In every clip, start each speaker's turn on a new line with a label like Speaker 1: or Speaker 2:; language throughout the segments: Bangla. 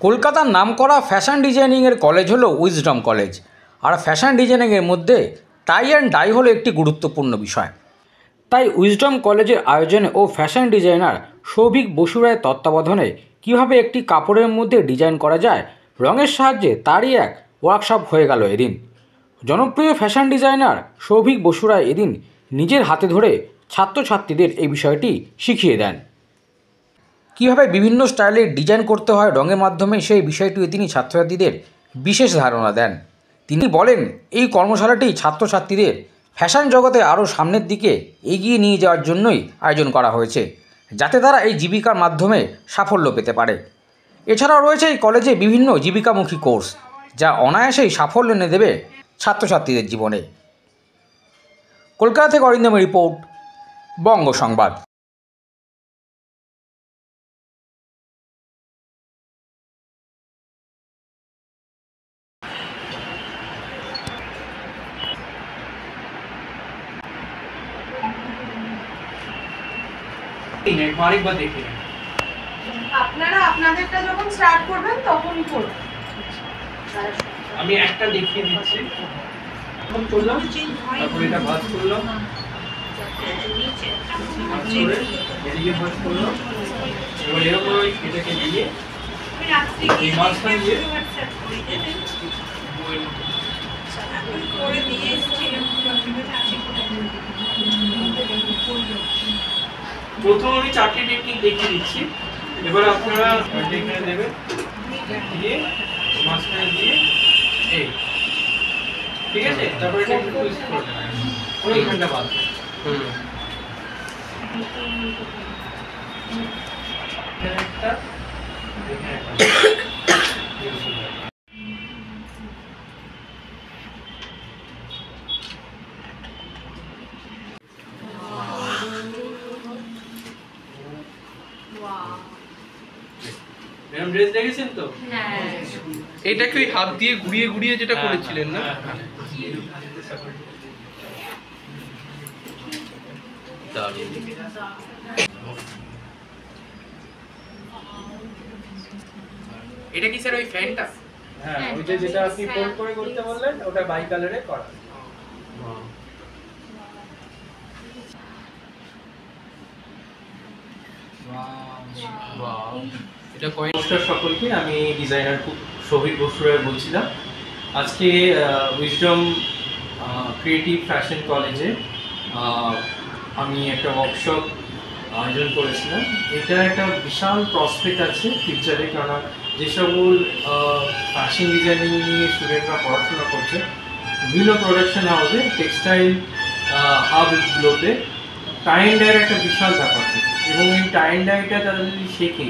Speaker 1: কলকাতার নামকরা ফ্যাশন ডিজাইনিংয়ের কলেজ হলো উইজডম কলেজ। আর ফ্যাশন ডিজাইনিংয়ের মধ্যে টাই অ্যান্ড ডাই হলো একটি গুরুত্বপূর্ণ বিষয়। তাই উইজডম কলেজের আয়োজনে ও ফ্যাশন ডিজাইনার সৌভিক বসু রায়ের তত্ত্বাবধানে কীভাবে একটি কাপড়ের মধ্যে ডিজাইন করা যায় রঙের সাহায্যে, তারই এক ওয়ার্কশপ হয়ে গেল এদিন। জনপ্রিয় ফ্যাশন ডিজাইনার সৌভিক বসু রায় এদিন নিজের হাতে ধরে ছাত্রছাত্রীদের এই বিষয়টি শিখিয়ে দেন। কীভাবে বিভিন্ন স্টাইলের ডিজাইন করতে হয় রঙের মাধ্যমে, সেই বিষয়টি তিনি ছাত্রছাত্রীদের বিশেষ ধারণা দেন। তিনি বলেন, এই কর্মশালাটি ছাত্রছাত্রীদের ফ্যাশন জগতে আরও সামনের দিকে এগিয়ে নিয়ে যাওয়ার জন্যই আয়োজন করা হয়েছে, যাতে তারা এই জীবিকার মাধ্যমে সাফল্য পেতে পারে। এছাড়াও রয়েছে এই কলেজে বিভিন্ন জীবিকামুখী কোর্স, যা অনায়াসেই সাফল্য এনে দেবে ছাত্রছাত্রীদের জীবনে। কলকাতা থেকে অরিন্দমের রিপোর্ট, বঙ্গ সংবাদ।
Speaker 2: আপনারা আপনাদেরটা যখন স্টার্ট করবেন তখনই করবেন।
Speaker 3: আমি একটা দেখিয়ে দিচ্ছি, করলাম, তারপর এটা ভাঁজ করলাম, এদিকে ভাঁজ করলাম, এবার এরকম এটাকে দিয়ে এই মাঝখানে দিয়ে প্রথম আমি 4টে টেকনিক দেখিয়ে দিচ্ছি। এবার আপনারা এখানে দেবেন, দিয়ে মাঝখানে দিয়ে এই, ঠিক আছে? তারপরে এটা একটু টুইস্ট করে দেবেন, ওইখানটা বাদ। একটা ড্রেস দেখেছেন তো?
Speaker 4: এটা কি হাত দিয়ে ঘুরিয়ে ঘুরিয়ে যেটা করেছিলেন না?
Speaker 5: এটা কি স্যার ওই ফ্যানটা?
Speaker 3: হ্যাঁ, ওই যে যেটা আপনি ফোল্ড করে করতে বললেন, ওটা বাই কালারে করা।
Speaker 4: এটা কয়েন।
Speaker 3: নমস্কার সকলকে, আমি ডিজাইনার সৌভিক বসু রায় বলছিলাম। আজকে উইজডম ক্রিয়েটিভ ফ্যাশন কলেজে আমি একটা ওয়ার্কশপ আয়োজন করেছিলাম। এটা একটা বিশাল প্রসপেক্ট আছে ফিউচারে, কারণ যে সকল ফ্যাশন ডিজাইনিং নিয়ে স্টুডেন্টরা পড়াশোনা করছে বিভিন্ন প্রোডাকশন হাউসে, টেক্সটাইল হাবগুলোতে টাই অ্যান্ড ডাইয়ের একটা বিশাল ব্যাপার থাকে, এবং এই টাই অ্যান্ড ডাইটা তারা যদি শেখে,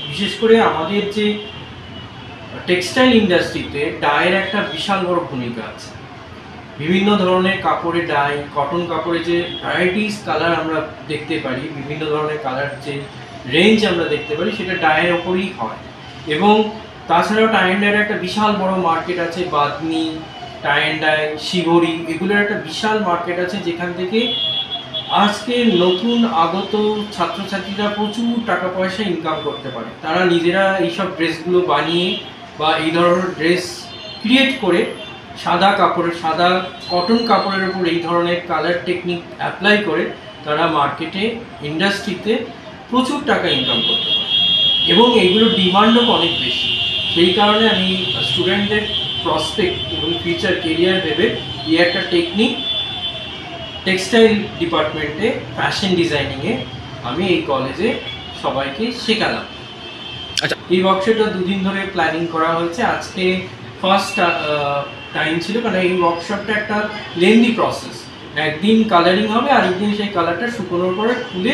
Speaker 3: বিশেষ করে আমাদের যে টেক্সটাইল ইন্ডাস্ট্রিতে ডাইয়ের একটা বিশাল বড় ভূমিকা আছে। বিভিন্ন ধরনের কাপড়ে ডাই, কটন কাপড়ে যে ভ্যারাইটিস কালার আমরা দেখতে পারি, বিভিন্ন ধরনের কালার যে রেঞ্জ আমরা দেখতে পারি, সেটা ডাইয়ের ওপরই হয়। এবং তাছাড়াও টাই অ্যান্ড ডাইয়ের একটা বিশাল বড় মার্কেট আছে, বাদনি, টাই অ্যান্ড ডাই, শিবরি, এগুলোর একটা বিশাল মার্কেট আছে, যেখান থেকে আজকে নতুন আগত ছাত্রছাত্রীরা প্রচুর টাকা পয়সা ইনকাম করতে পারে। তারা নিজেরা এইসব ড্রেসগুলো বানিয়ে বা এই ধরনের ড্রেস ক্রিয়েট করে সাদা কাপড়ের, সাদা কটন কাপড়ের উপর এই ধরনের কালার টেকনিক অ্যাপ্লাই করে তারা মার্কেটে, ইন্ডাস্ট্রিতে প্রচুর টাকা ইনকাম করতে পারে, এবং এইগুলোর ডিমান্ডও অনেক বেশি। সেই কারণে আমি স্টুডেন্টদের প্রসপেক্ট এবং ফিউচার কেরিয়ার ভেবে এই একটা টেকনিক টেক্সটাইল ডিপার্টমেন্টে ফ্যাশন ডিজাইনিংয়ে আমি এই কলেজে সবাইকে শেখালাম।
Speaker 4: আচ্ছা,
Speaker 3: এই ওয়ার্কশপটা 2 দিন ধরে প্ল্যানিং করা হয়েছে। আজকে ফার্স্ট টাইম ছিল, কারণ এই ওয়ার্কশপটা একটা লেন্দি প্রসেস। একদিন কালারিং হবে, আর একদিন সেই কালারটা শুকোনোর পরে খুলে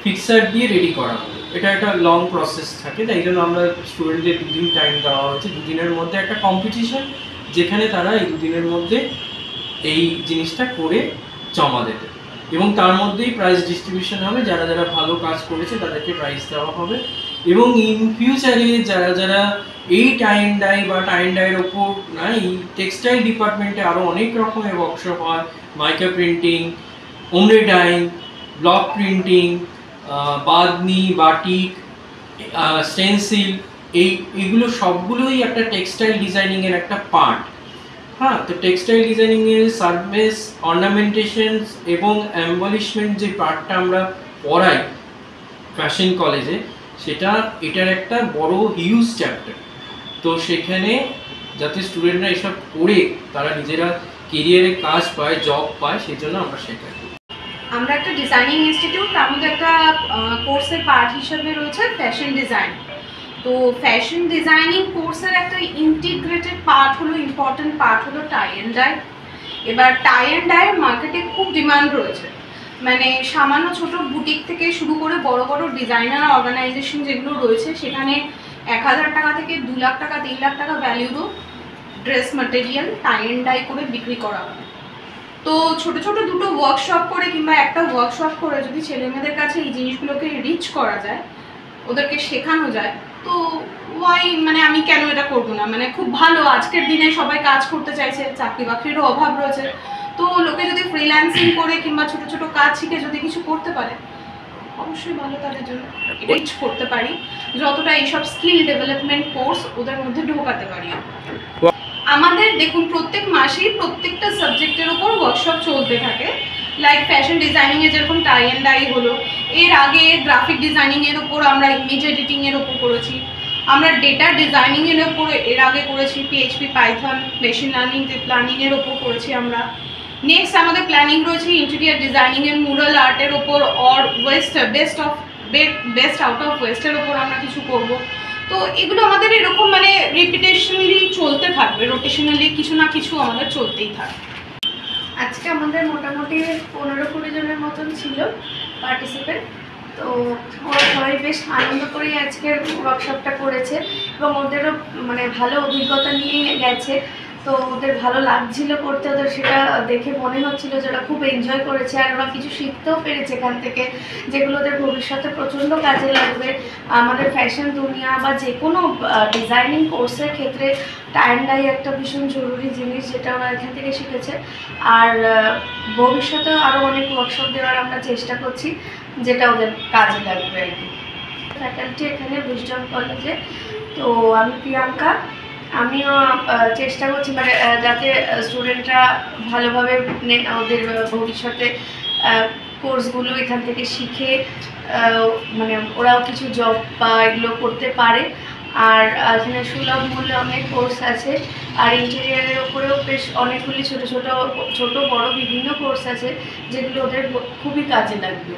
Speaker 3: ফিক্সার দিয়ে রেডি করা হবে। এটা একটা লং প্রসেস থাকে, তাই জন্য আমরা স্টুডেন্টদের 2 দিন টাইম দেওয়া হয়েছে। 2 দিনের মধ্যে একটা কম্পিটিশন, যেখানে তারা এই 2 দিনের মধ্যে এই জিনিসটা করে জমা দেবে, এবং তার মধ্যেই প্রাইজ ডিস্ট্রিবিউশন হবে। যারা যারা ভালো কাজ করেছে তাদেরকে প্রাইজ দেওয়া হবে, এবং ইন ফিউচারে যারা যারা এই টাই অ্যান্ড ডাই বা টাই অ্যান্ড ডাইয়ের ওপর না, এই টেক্সটাইল ডিপার্টমেন্টে আরও অনেক রকমের ওয়ার্কশপ হয়, মাইকা প্রিন্টিং, ওমরে dyeing, block printing, Bamni, batik, stencil, এইগুলো সবগুলোই একটা টেক্সটাইল ডিজাইনিংয়ের একটা পার্ট। হ্যাঁ, তো টেক্সটাইল ডিজাইনিংয়ের সার্ভিস, অর্নামেন্টেশনস এবং এম্বলিশমেন্ট যে পার্টটা আমরা পড়াই ফ্যাশন কলেজে, এটার একটা বড় হিউজ চ্যাপ্টার। তো সেখানে যাতে স্টুডেন্টরা এসব করে তারা নিজেরা কেরিয়ারে কাজ পায়, জব পায়, সেই জন্য আমরা শেখাই।
Speaker 2: আমরা একটা ডিজাইনিং ইনস্টিটিউট, তার মধ্যে একটা কোর্সের পার্ট হিসেবে রয়েছে ফ্যাশন ডিজাইন। তো ফ্যাশন ডিজাইনিং কোর্সের একটা ইন্টিগ্রেটেড পার্ট হলো, ইম্পর্টেন্ট পার্ট হলো টাই অ্যান্ড ডাই। এবার টাই অ্যান্ড ডাইয়ের মার্কেটে খুব ডিমান্ড রয়েছে, মানে সামান্য ছোট বুটিক থেকে শুরু করে বড় বড় ডিজাইনার অর্গানাইজেশন যেগুলো রয়েছে, সেখানে 1000 টাকা থেকে 2 লাখ টাকা, 3 লাখ টাকা ভ্যালিউরও dress material tie and dye করে বিক্রি করা হয়। তো ছোট ছোট দুটো ওয়ার্কশপ করে কিংবা একটা ওয়ার্কশপ করে যদি ছেলেমেয়েদের কাছে এই জিনিসগুলোকে রিচ করা যায়, ওদেরকে শেখানো যায়, তো মানে আমি কেন এটা করবো না? মানে খুব ভালো, আজকের দিনে সবাই কাজ করতে চাইছে, চাকরি বাকরিরও অভাব রয়েছে। তো লোকে যদি ফ্রিল্যান্সিং করে কিংবা ছোট ছোট কাজ শিখে যদি কিছু করতে পারে, অবশ্যই ভালো তাদের জন্য। রিচ করতে পারি যতটা এইসব স্কিল ডেভেলপমেন্ট কোর্স ওদের মধ্যে ঢোকাতে পারি। আমাদের দেখুন প্রত্যেক মাসেই প্রত্যেকটা সাবজেক্টের ওপর ওয়ার্কশপ চলতে থাকে। লাইক ফ্যাশন ডিজাইনিংয়ে যেরকম টাই অ্যান্ড ডাই হলো, এর আগে গ্রাফিক ডিজাইনিংয়ের ওপর আমরা ইমেজ এডিটিংয়ের ওপর করেছি, আমরা ডেটা ডিজাইনিংয়ের ওপর এর আগে করেছি, PHP, Python, machine learning, deep লার্নিংয়ের ওপর করেছি আমরা। নেক্সট আমাদের প্ল্যানিং রয়েছে ইন্টেরিয়ার ডিজাইনিংয়ের, মুরাল আর্টের ওপর, অর বেস্ট আউট অফ ওয়েস্টের ওপর আমরা কিছু করব। তো এগুলো আমাদের এরকম মানে রিপিটেশনালি চলতে থাকবে, রোটেশনালি কিছু না কিছু আমাদের চলতেই থাকবে।
Speaker 6: আজকে আমাদের মোটামুটি 15-20 জনের মতন ছিল পার্টিসিপেন্ট। তো ওরা সবাই বেশ আনন্দ করেই আজকের ওয়ার্কশপটা করেছে এবং ওদেরও মানে ভালো অভিজ্ঞতা নিয়ে গেছে। তো ওদের ভালো লাগছিল করতে, ওদের সেটা দেখে মনে হচ্ছিল যে ওরা খুব এনজয় করেছে আর ওরা কিছু শিখতেও পেরেছে এখান থেকে, যেগুলো ওদের ভবিষ্যতে প্রচণ্ড কাজে লাগবে। আমাদের ফ্যাশন দুনিয়া বা যে কোনো ডিজাইনিং কোর্সের ক্ষেত্রে টাই অ্যান্ড ডাই একটা ভীষণ জরুরি জিনিস, যেটা ওরা এখান থেকে শিখেছে। আর ভবিষ্যতেও আরও অনেক ওয়ার্কশপ দেওয়ার আমরা চেষ্টা করছি, যেটা ওদের কাজে লাগবে আর কি। ফ্যাকাল্টি এখানে উইজডম কলেজে। তো আমি প্রিয়াঙ্কা, আমিও চেষ্টা করছি মানে যাতে স্টুডেন্টরা ভালোভাবে ওদের ভবিষ্যতে কোর্সগুলো এখান থেকে শিখে মানে ওরাও কিছু জব বা এগুলো করতে পারে। আর এখানে সুলভ মূল্যে অনেক কোর্স আছে, আর ইন্টেরিয়ারের ওপরেও বেশ অনেকগুলি ছোট বড় বিভিন্ন কোর্স আছে, যেগুলো ওদের খুবই কাজে লাগবে।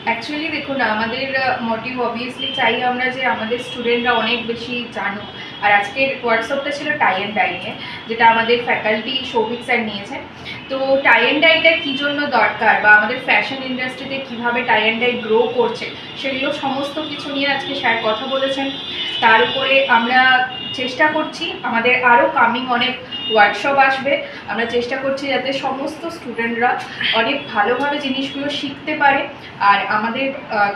Speaker 5: অ্যাকচুয়ালি দেখুন, আমাদের মোটিভ অবভিয়াসলি চাই আমরা যে আমাদের স্টুডেন্টরা অনেক বেশি জানুক। আর আজকের ওয়ার্কশপটা ছিল টাই অ্যান্ড ডাই নিয়ে, যেটা আমাদের ফ্যাকাল্টি সৌভিক স্যার নিয়েছেন। তো টাই অ্যান্ড ডাইটা কী জন্য দরকার বা আমাদের ফ্যাশন ইন্ডাস্ট্রিতে কীভাবে টাই অ্যান্ড ডাই গ্রো করছে, সেগুলো সমস্ত কিছু নিয়ে আজকে স্যার কথা বলেছেন। তার উপরে আমরা চেষ্টা করছি, আমাদের আরও কামিং অনেক ওয়ার্কশপ আসবে, আমরা চেষ্টা করছি যাতে সমস্ত স্টুডেন্টরা অনেক ভালোভাবে জিনিসগুলো শিখতে পারে। আর আমাদের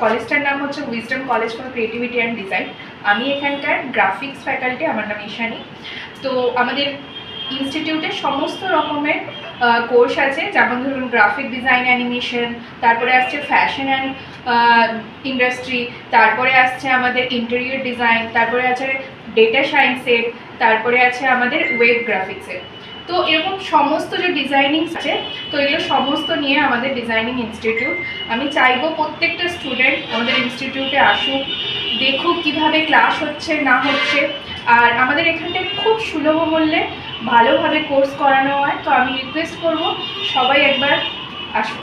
Speaker 5: কলেজটার নাম হচ্ছে wisdom college for creativity and design. আমি এখানকার গ্রাফিক্স ফ্যাকাল্টি, আমার নাম ঈশানী। তো আমাদের ইনস্টিটিউটে সমস্ত রকমের কোর্স আছে, যেমন ধরুন গ্রাফিক ডিজাইন, অ্যানিমেশন, তারপরে আসছে ফ্যাশন অ্যান্ড ইন্ডাস্ট্রি, তারপরে আসছে আমাদের ইন্টেরিয়র ডিজাইন, তারপরে আছে ডেটা সায়েন্সের, তারপরে আছে আমাদের ওয়েব গ্রাফিক্সের। তো এরকম সমস্ত যে ডিজাইনিং আছে, তো এগুলো সমস্ত নিয়ে আমাদের ডিজাইনিং ইনস্টিটিউট। আমি চাইবো প্রত্যেকটা স্টুডেন্ট আমাদের ইনস্টিটিউটে আসুক, দেখুক কীভাবে ক্লাস হচ্ছে না হচ্ছে। আর আমাদের এখানটায় খুব সুলভ মূল্যে ভালোভাবে কোর্স করানো হয়। তো আমি রিকোয়েস্ট করব সবাই একবার আসুন।